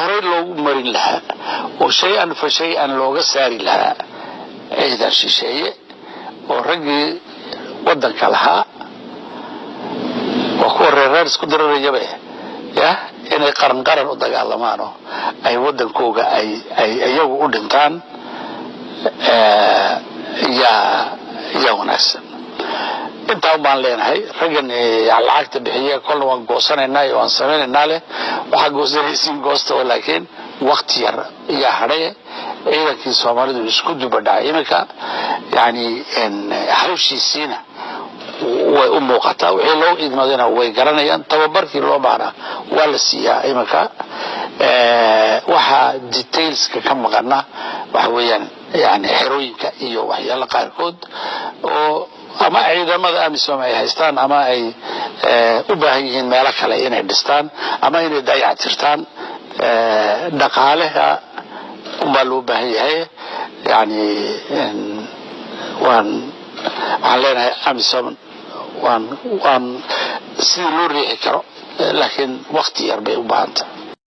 هوري لو مرين لها وشيئا فشيئا لو ساري لها إذا شيء ورجي ودك لها وكور الرئيس كدر الرجبه يا إن قرن ودك على مانو أي ودك كوجا أي يو ودنتان يا وناس انت بان لeenahay ragan lacagta bixiya kol waan goosanayna iyo waan sameeynaa le waxa goosanaysiin goosto laakiin waqti yar iyo haray ciidankii Soomaalidu isku dubadhay imika yani in hawshiisina way u muuqataa wixii loo idmadana way garanayaan tababarkii loo baahnaa waa la siiyaa imika waxa details ka maqana waxa weeyaan yani xerooyinka iyo waxyaalo qaarkood oo ama ciidamada amisom ay haystaan ama ay u baahan yihiin meel kale inay dhistaan ama inay dayactirtaan dhaqaalaha uma loo baahan yahay yani waan leenahay amisom waan si loo riixi karo laakiin waqti yar bay u baahan tahay